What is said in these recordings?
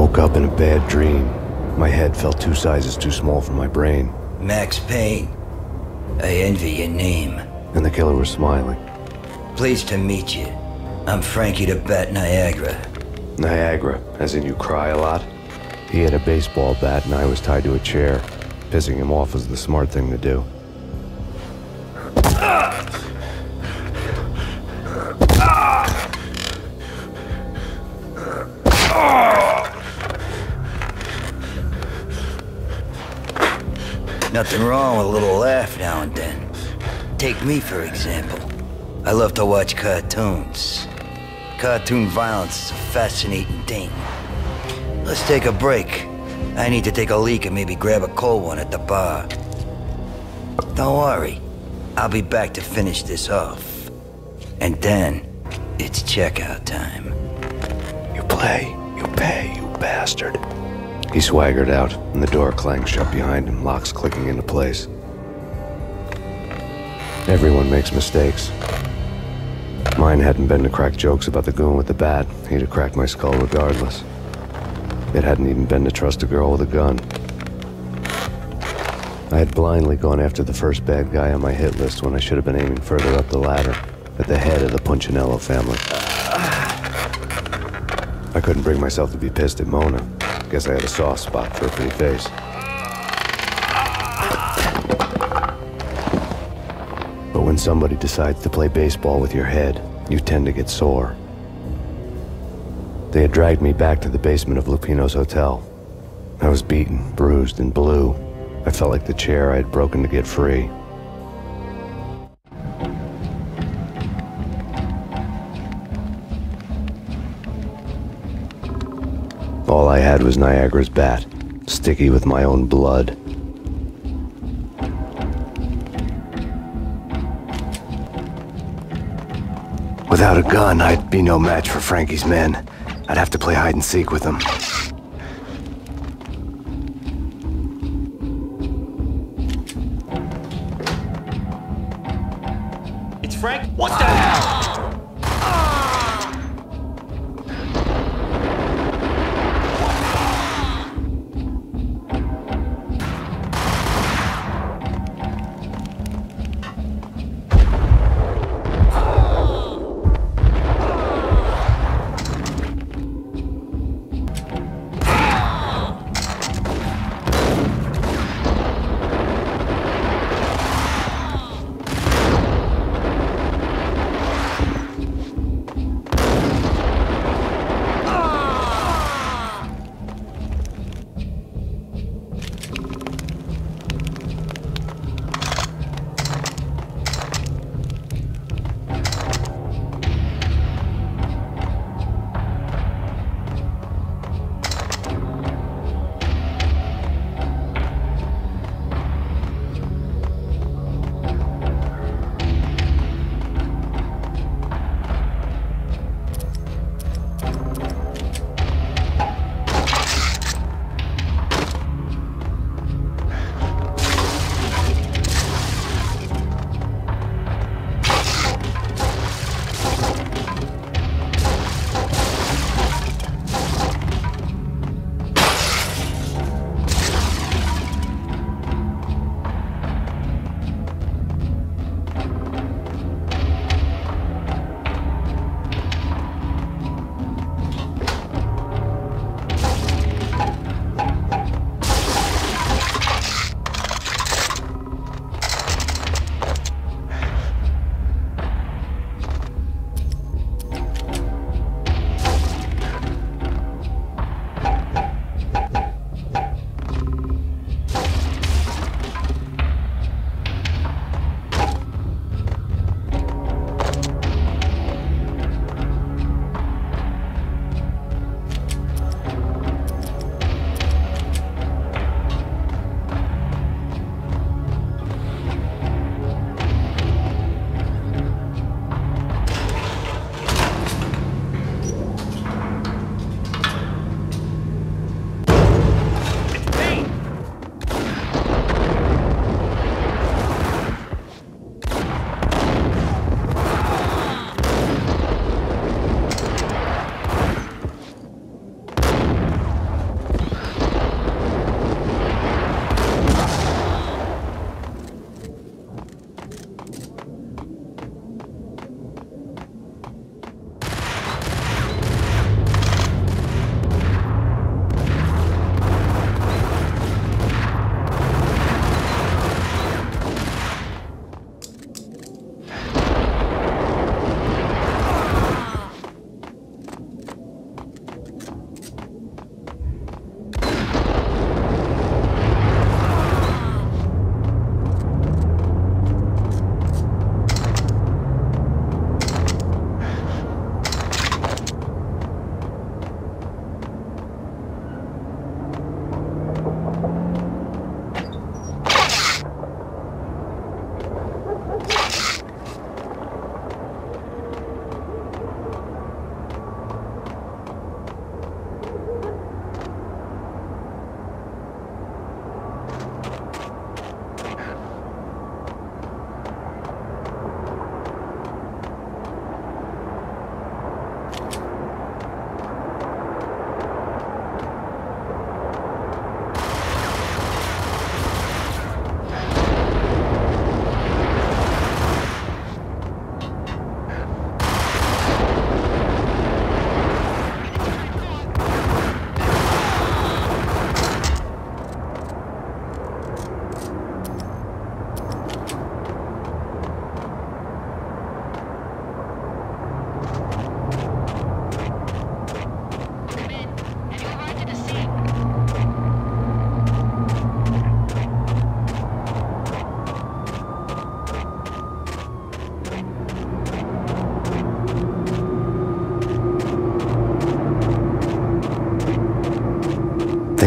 woke up in a bad dream. My head felt 2 sizes too small for my brain. Max Payne. I envy your name. And the killer was smiling. Pleased to meet you. I'm Frankie the Bat Niagara. Niagara, as in you cry a lot? He had a baseball bat and I was tied to a chair. Pissing him off was the smart thing to do. Nothing wrong with a little laugh now and then. Take me, for example. I love to watch cartoons. Cartoon violence is a fascinating thing. Let's take a break. I need to take a leak and maybe grab a cold one at the bar. Don't worry. I'll be back to finish this off. And then, it's checkout time. You play, you pay, you bastard. He swaggered out, and the door clanged shut behind him, locks clicking into place. Everyone makes mistakes. Mine hadn't been to crack jokes about the goon with the bat. He'd have cracked my skull regardless. It hadn't even been to trust a girl with a gun. I had blindly gone after the first bad guy on my hit list when I should have been aiming further up the ladder, at the head of the Punchinello family. I couldn't bring myself to be pissed at Mona. Guess I had a soft spot for a pretty face. But when somebody decides to play baseball with your head, you tend to get sore. They had dragged me back to the basement of Lupino's hotel. I was beaten, bruised, and blue. I felt like the chair I had broken to get free. All I had was Niagara's bat, sticky with my own blood. Without a gun, I'd be no match for Frankie's men. I'd have to play hide and seek with them. It's Frank? What the hell?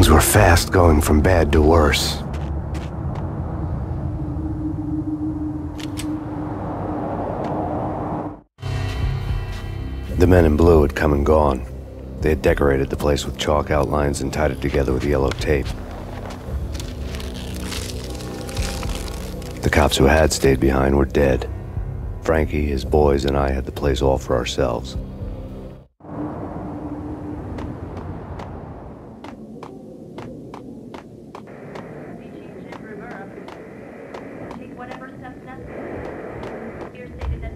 Things were fast going from bad to worse. The men in blue had come and gone. They had decorated the place with chalk outlines and tied it together with yellow tape. The cops who had stayed behind were dead. Frankie, his boys, and I had the place all for ourselves.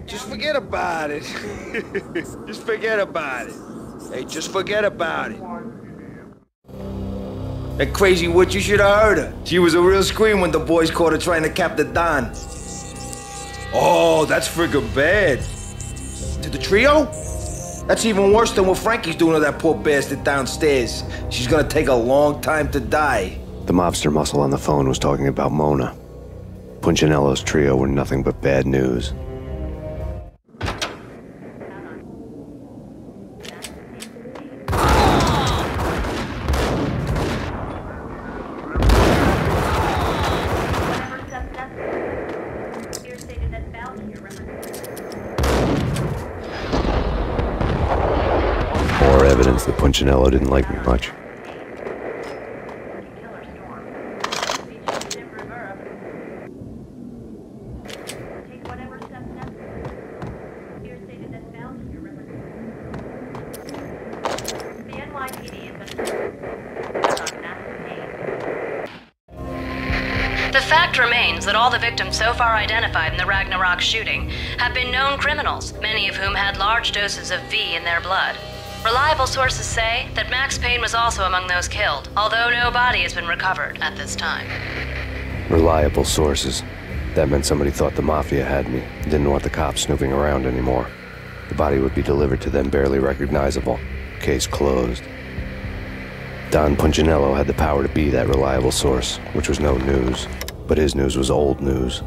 Just forget about it. Just forget about it. Hey, just forget about it. That crazy witch, you should have heard her. She was a real scream when the boys caught her trying to cap the Don. Oh, that's friggin' bad. To the trio? That's even worse than what Frankie's doing to that poor bastard downstairs. She's gonna take a long time to die. The mobster muscle on the phone was talking about Mona. Punchinello's trio were nothing but bad news. More evidence that Punchinello didn't like me much. The fact remains that all the victims so far identified in the Ragnarok shooting have been known criminals, many of whom had large doses of V in their blood. Reliable sources say that Max Payne was also among those killed, although no body has been recovered at this time. Reliable sources. That meant somebody thought the Mafia had me, didn't want the cops snooping around anymore. The body would be delivered to them barely recognizable. Case closed. Don Punchinello had the power to be that reliable source, which was no news. But his news was old news.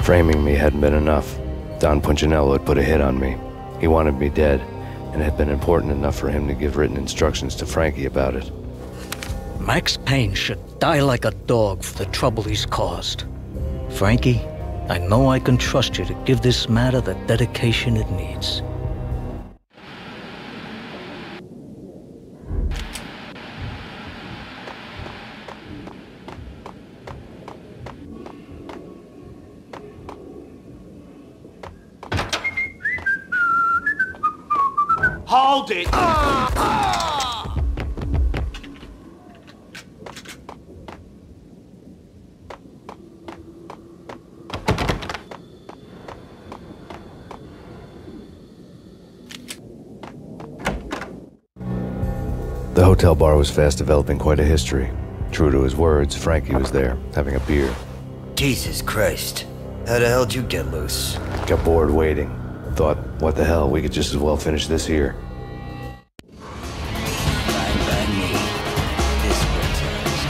Framing me hadn't been enough. Don Punchinello had put a hit on me. He wanted me dead, and it had been important enough for him to give written instructions to Frankie about it. Max Payne should die like a dog for the trouble he's caused. Frankie, I know I can trust you to give this matter the dedication it needs. Hold it! The hotel bar was fast developing quite a history. True to his words, Frankie was there, having a beer. Jesus Christ. How the hell did you get loose? Got bored waiting. Thought, what the hell, we could just as well finish this here. Fine by me. This returns.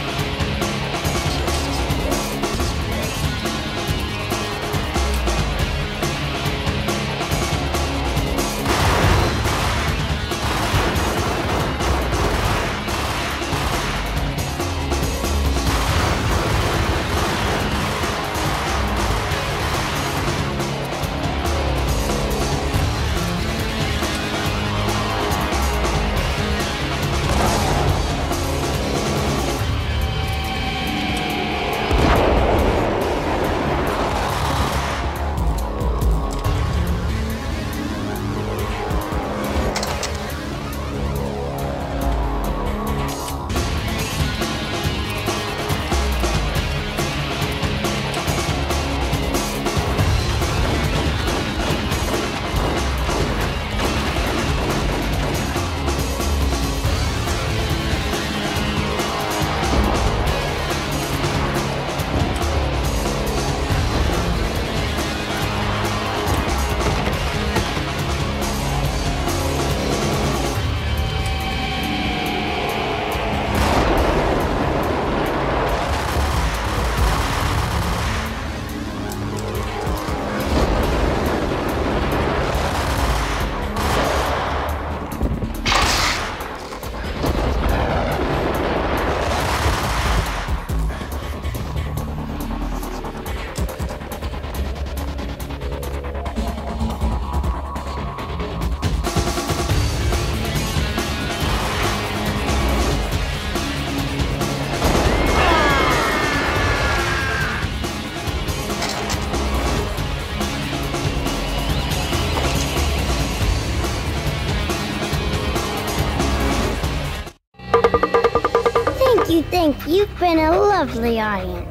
Frank, you've been a lovely audience.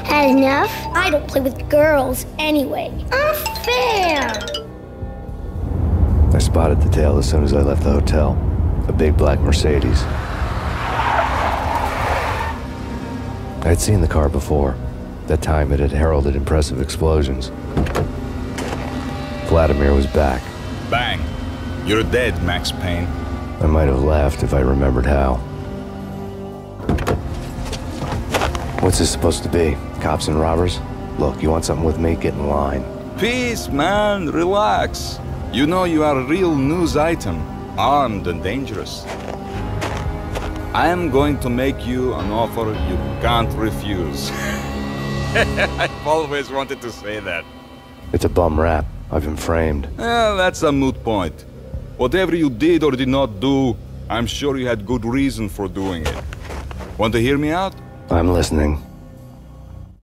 Had enough? I don't play with girls anyway. Unfair! I spotted the tail as soon as I left the hotel. A big black Mercedes. I had seen the car before. That time it had heralded impressive explosions. Vladimir was back. Bang! You're dead, Max Payne. I might have laughed if I remembered how. What's this supposed to be? Cops and robbers? Look, you want something with me? Get in line. Peace, man. Relax. You know you are a real news item. Armed and dangerous. I am going to make you an offer you can't refuse. I've always wanted to say that. It's a bum rap. I've been framed. Well, that's a moot point. Whatever you did or did not do, I'm sure you had good reason for doing it. Want to hear me out? I'm listening.